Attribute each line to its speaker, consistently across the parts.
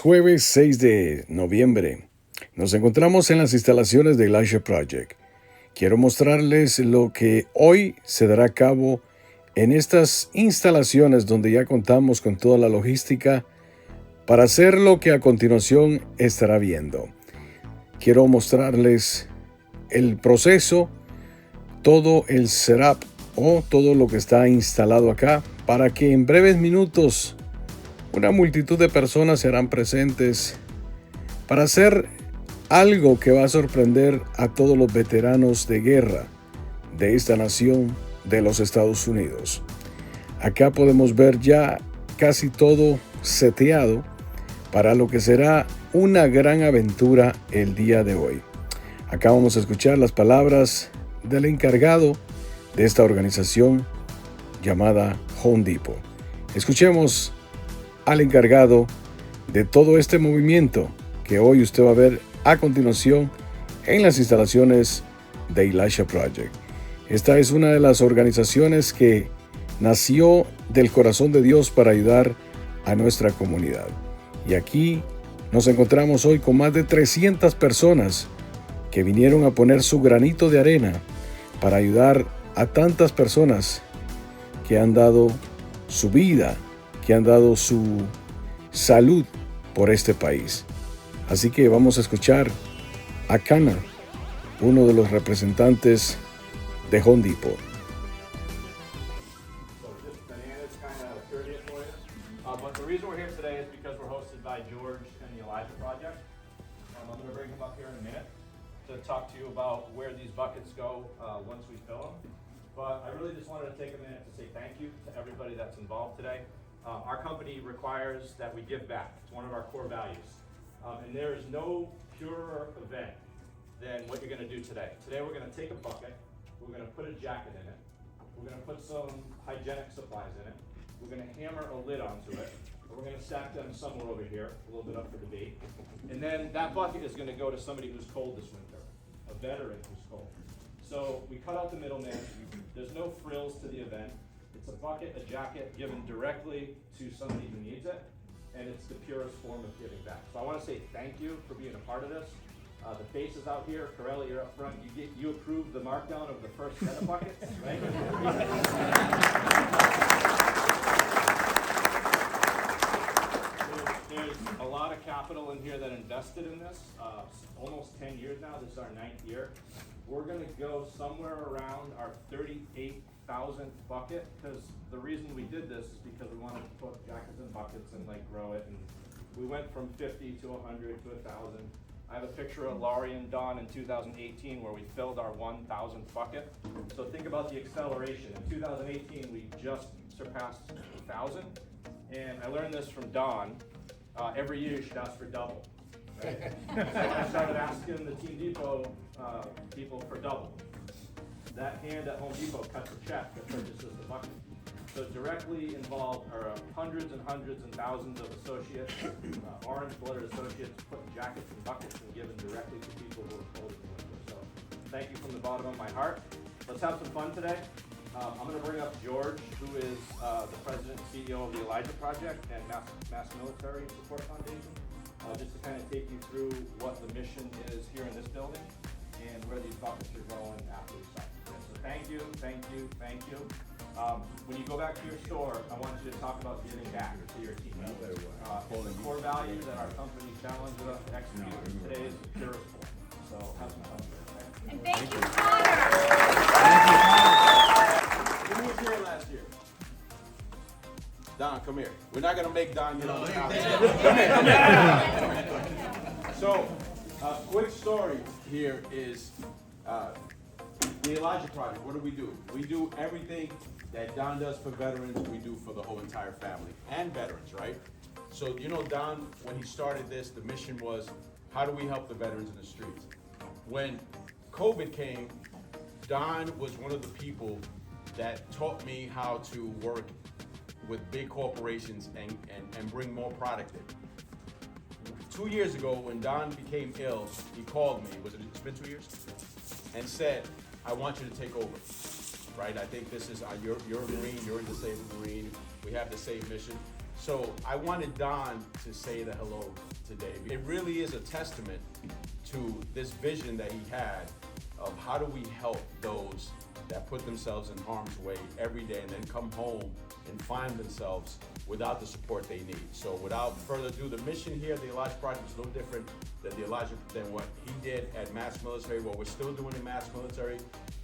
Speaker 1: jueves 6 de noviembre. Nos encontramos en las instalaciones de AYUDAR Project. Quiero mostrarles lo que hoy se dará a cabo en estas instalaciones donde ya contamos con toda la logística para hacer lo que a continuación estará viendo. Quiero mostrarles el proceso, todo el setup o todo lo que está instalado acá para que en breves minutos una multitud de personas serán presentes para hacer algo que va a sorprender a todos los veteranos de guerra de esta nación de los Estados Unidos. Acá podemos ver ya casi todo seteado para lo que será una gran aventura el día de hoy. Acá vamos a escuchar las palabras del encargado de esta organización llamada Home Depot. Escuchemos al encargado de todo este movimiento que hoy usted va a ver a continuación en las instalaciones de AYUDAR Project. Esta es una de las organizaciones que nació del corazón de Dios para ayudar a nuestra comunidad. Y aquí nos encontramos hoy con más de 300 personas que vinieron a poner su granito de arena para ayudar a tantas personas que han dado su vida, que han dado su salud por este país. Así que vamos a escuchar a Connor, uno de los representantes de Home Depot.
Speaker 2: But the reason we're here today is because we're hosted by George and the Elijah Project. I'm going to bring him up here in a minute to talk to you about where these buckets go once we fill them. But I really just wanted to take a minute to say thank you to everybody that's involved today. Our company requires that we give back. It's one of our core values. And there is no purer event than what you're going to do today. Today we're going to take a bucket, we're going to put a jacket in it, we're going to put some hygienic supplies in it, we're going to hammer a lid onto it, and we're going to stack them somewhere over here, a little bit up for debate. And then that bucket is going to go to somebody who's cold this winter, a veteran who's cold. So we cut out the middleman. There's no frills to the event. It's a bucket, a jacket given directly to somebody who needs it, and it's the purest form of giving back. So I want to say thank you for being a part of this. The faces out here, Corella, you're up front. You approved the markdown of the first set of buckets, right? There's a lot of capital in here that invested in this. Almost 10 years now. This is our 9th year. We're going to go somewhere around our 38,000th bucket, because the reason we did this is because we wanted to put jackets in buckets and grow it, and we went from 50 to 100 to 1,000. I have a picture of Laurie and Dawn in 2018 where we filled our 1,000th bucket. So think about the acceleration. In 2018 we just surpassed 1,000, and I learned this from Dawn. Every year you should ask for double. Right? So I started asking the Team Depot people for double. That hand at Home Depot cuts a check that purchases the bucket. So directly involved are hundreds and hundreds and thousands of associates, orange-blooded associates, putting jackets and buckets and giving directly to people who are cold in the winter. So thank you from the bottom of my heart. Let's have some fun today. I'm going to bring up George, who is the president and CEO of the AYUDAR Project and Mass Military Support Foundation, just to kind of take you through what the mission is here in this building and where these buckets are going after the site. So thank you, thank you, thank you. When you go back to your store, I want you to talk about giving back to your team. It's a core value that our company challenges us to execute. Today is the purest form. So have some fun with it. Okay?
Speaker 3: And thank you, Connor.
Speaker 4: Who was here last year? Don, come here. We're not going to make Don get on the couch. Come here. So, quick story here is the AYUDAR Project. What do? We do everything that Don does for veterans, we do for the whole entire family and veterans, right? So, Don, when he started this, the mission was, how do we help the veterans in the streets? When COVID came, Don was one of the people that taught me how to work with big corporations and bring more product in. 2 years ago, when Don became ill, he called me, it's been 2 years? And said, I want you to take over, right? I think this is, you're a Marine, you're a disabled Marine, we have the same mission. So I wanted Don to say the hello today. It really is a testament to this vision that he had of how do we help those that put themselves in harm's way every day and then come home and find themselves without the support they need. So without further ado, the mission here at the Elijah Project is no different than what he did at Mass Military, what we're still doing in Mass Military,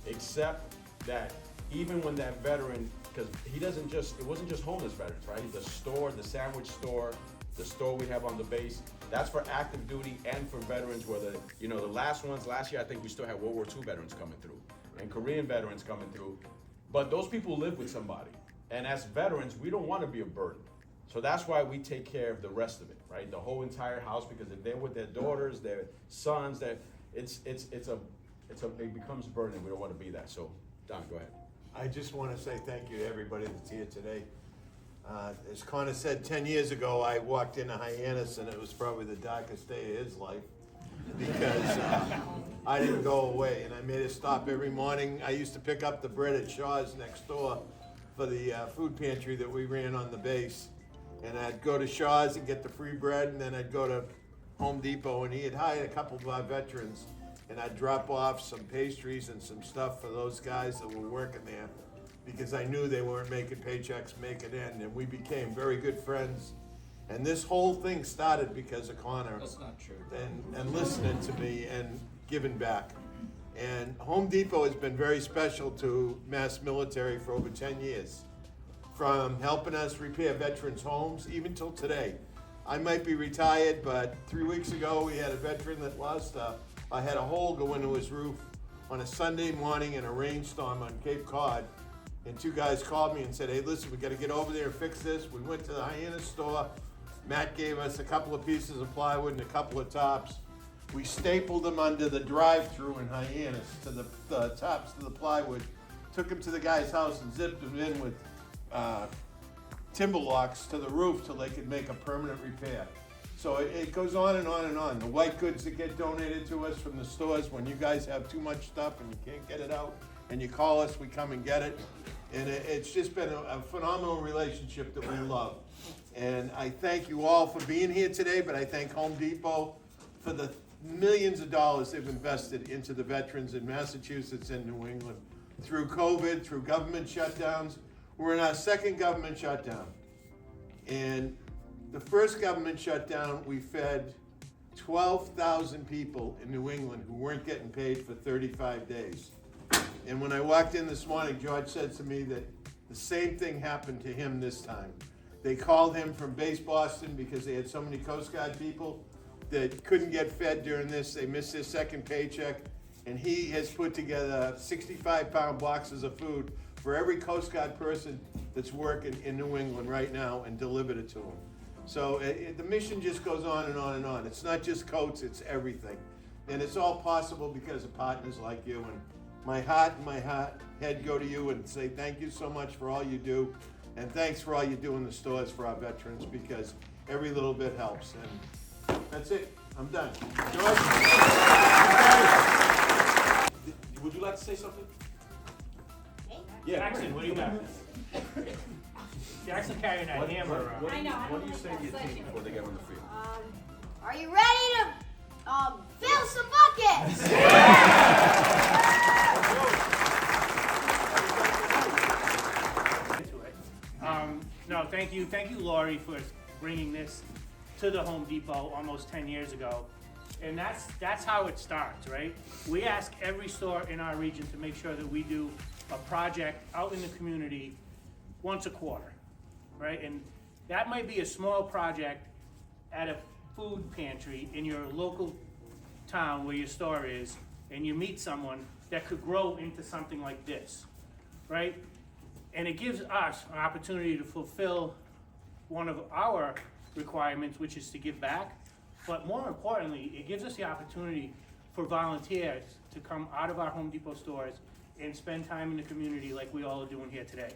Speaker 4: except that even when that veteran, because it wasn't just homeless veterans, right? The store, the sandwich store, the store we have on the base, that's for active duty and for veterans, whether, the last year I think we still had World War II veterans coming through and Korean veterans coming through. But those people live with somebody. And as veterans, we don't want to be a burden. So that's why we take care of the rest of it, right? The whole entire house, because if they're with their daughters, their sons, it becomes a burden, and we don't want to be that. So, Don, go ahead.
Speaker 3: I just want to say thank you to everybody that's here today. As Connor said, 10 years ago, I walked into Hyannis, and it was probably the darkest day of his life because I didn't go away, and I made a stop every morning. I used to pick up the bread at Shaw's next door for the food pantry that we ran on the base. And I'd go to Shaw's and get the free bread, and then I'd go to Home Depot, and he had hired a couple of our veterans, and I'd drop off some pastries and some stuff for those guys that were working there because I knew they weren't making paychecks make it in, and we became very good friends. And this whole thing started because of Connor.
Speaker 5: That's not true.
Speaker 3: And listening to me and giving back. And Home Depot has been very special to Mass Military for over 10 years. From helping us repair veterans' homes, even till today. I might be retired, but 3 weeks ago, we had a veteran that had a hole go into his roof on a Sunday morning in a rainstorm on Cape Cod. And two guys called me and said, hey, listen, we gotta get over there and fix this. We went to the Hyannis store. Matt gave us a couple of pieces of plywood and a couple of tops. We stapled them under the drive-through in Hyannis to the tops of the plywood, took them to the guy's house and zipped them in with timber locks to the roof till they could make a permanent repair. So it goes on and on and on. The white goods that get donated to us from the stores, when you guys have too much stuff and you can't get it out, and you call us, we come and get it. And it's just been a phenomenal relationship that we love. And I thank you all for being here today, but I thank Home Depot for the millions of dollars they've invested into the veterans in Massachusetts and New England. Through COVID, through government shutdowns. We're in our second government shutdown. And the first government shutdown, we fed 12,000 people in New England who weren't getting paid for 35 days. And when I walked in this morning, George said to me that the same thing happened to him this time. They called him from base Boston because they had so many Coast Guard people that couldn't get fed during this. They missed their second paycheck. And he has put together 65-pound boxes of food for every Coast Guard person that's working in New England right now and delivered it to them. So the mission just goes on and on and on. It's not just coats, it's everything. And it's all possible because of partners like you. And my heart and my head go to you and say thank you so much for all you do. And thanks for all you do in the stores for our veterans, because every little bit helps. And that's it. I'm done. George?
Speaker 4: Would you like to say something?
Speaker 5: Yeah. Jackson, what do you got? Jackson carrying that hammer around.
Speaker 4: What do you say to your team before they get on the field?
Speaker 6: Are you ready to fill some buckets?
Speaker 5: No, thank you, Laurie, for bringing this to the Home Depot almost 10 years ago. And that's how it starts, right? We ask every store in our region to make sure that we do a project out in the community once a quarter, right? And that might be a small project at a food pantry in your local town where your store is, and you meet someone that could grow into something like this, right? And it gives us an opportunity to fulfill one of our requirements, which is to give back. But more importantly, it gives us the opportunity for volunteers to come out of our Home Depot stores and spend time in the community like we all are doing here today.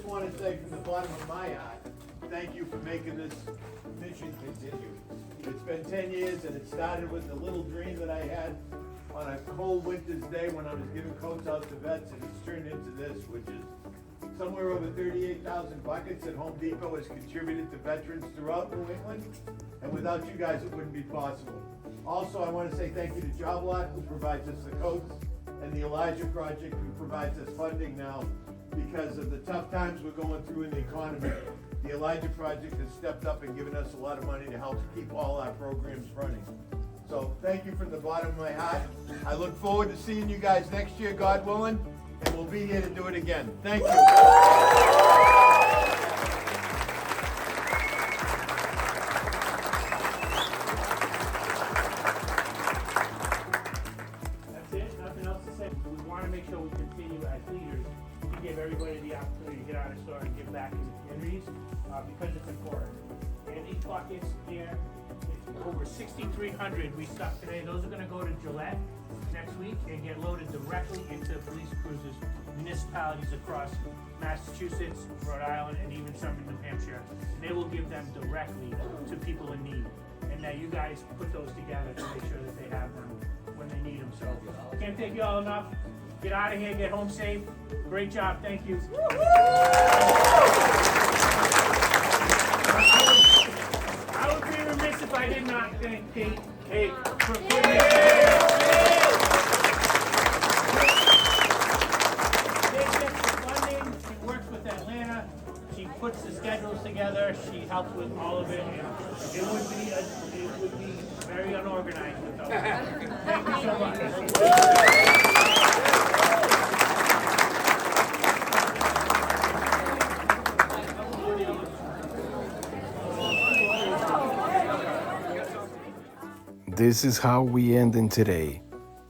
Speaker 3: just want to say from the bottom of my heart, thank you for making this mission continue. It's been 10 years and it started with the little dream that I had on a cold winter's day when I was giving coats out to vets, and it's turned into this, which is somewhere over 38,000 buckets that Home Depot has contributed to veterans throughout New England, and without you guys, it wouldn't be possible. Also, I want to say thank you to JobLot, who provides us the coats, and the Elijah Project, who provides us funding now because of the tough times we're going through in the economy. The Elijah Project has stepped up and given us a lot of money to help keep all our programs running. So thank you from the bottom of my heart. I look forward to seeing you guys next year, God willing, and we'll be here to do it again. Thank you.
Speaker 5: That's it, nothing else to say. We want to make sure we continue as leaders to give everybody the opportunity to get out of the store and give back in the communities because it's important. And these buckets here, over 6,300 we stocked today. Those are going to go to Gillette next week and get loaded directly into police cruisers, municipalities across Massachusetts, Rhode Island, and even some in New Hampshire. They will give them directly to people in need. And now you guys put those together to make sure that they have them when they need them. So can't thank you all enough. Get out of here, get home safe. Great job, thank you. I would be remiss if I did not thank Kate for putting funding. She works with Atlanta. She puts the schedules together. She helps with all of it. And it would be very unorganized without her. Thank you so much.
Speaker 1: This is how we end in today.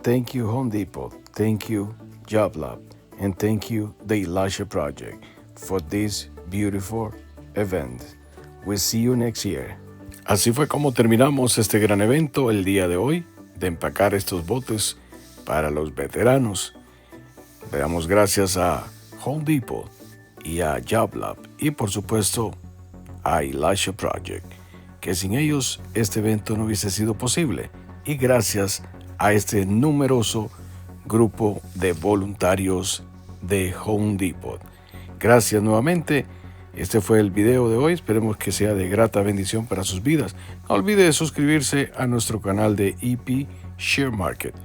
Speaker 1: Thank you, Home Depot. Thank you, JobLab. And thank you, the Elijah Project, for this beautiful event. We'll see you next year. Así fue como terminamos este gran evento el día de hoy, de empacar estos botes para los veteranos. Le damos gracias a Home Depot y a JobLab y por supuesto a Elijah Project, que sin ellos este evento no hubiese sido posible, y gracias a este numeroso grupo de voluntarios de Home Depot. Gracias nuevamente. Este fue el video de hoy. Esperemos que sea de grata bendición para sus vidas. No olvide suscribirse a nuestro canal de EP Share Market.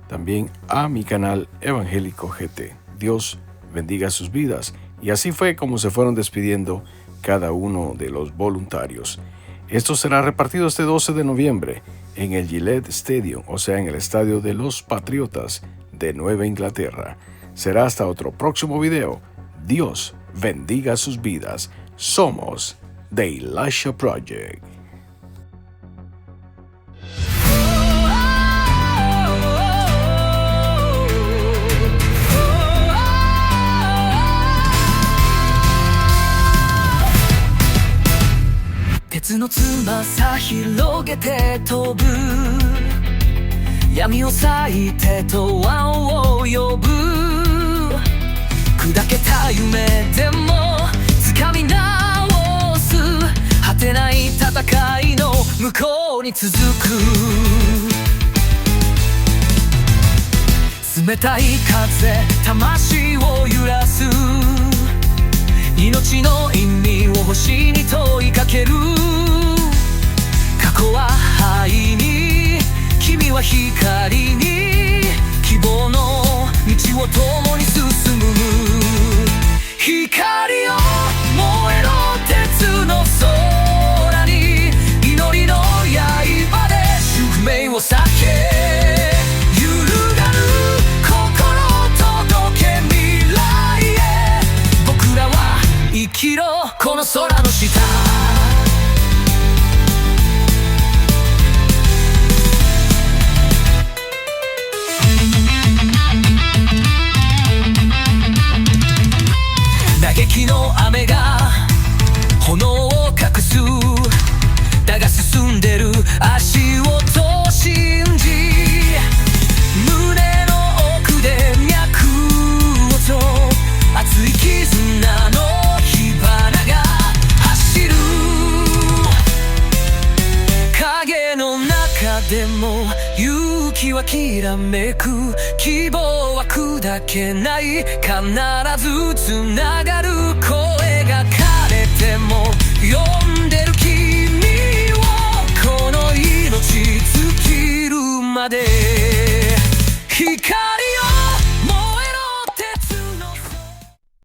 Speaker 1: También a mi canal Evangélico GT. Dios bendiga sus vidas. Y así fue como se fueron despidiendo cada uno de los voluntarios. Esto será repartido este 12 de noviembre en el Gillette Stadium, o sea, en el estadio de los Patriotas de Nueva Inglaterra. Será hasta otro próximo video. Dios bendiga sus vidas. Somos The Elijah Project.
Speaker 7: 鉄の翼広げて飛ぶ闇を裂いて永遠を呼ぶ砕けた夢でも掴み直す果てない戦いの向こうに続く冷たい風魂を揺らす命の意味を星に問いかける過去は灰に君は光に希望の道を共に進む光よ燃えろ鉄の空に祈りの刃で宿命を避け揺るがぬ心届け未来へ僕らは生きろこの空の下嘆きの雨が炎を隠すだが進んでる足音を信じ胸の奥で脈をと熱い絆の日はきらめく希望は砕けない必ずつながる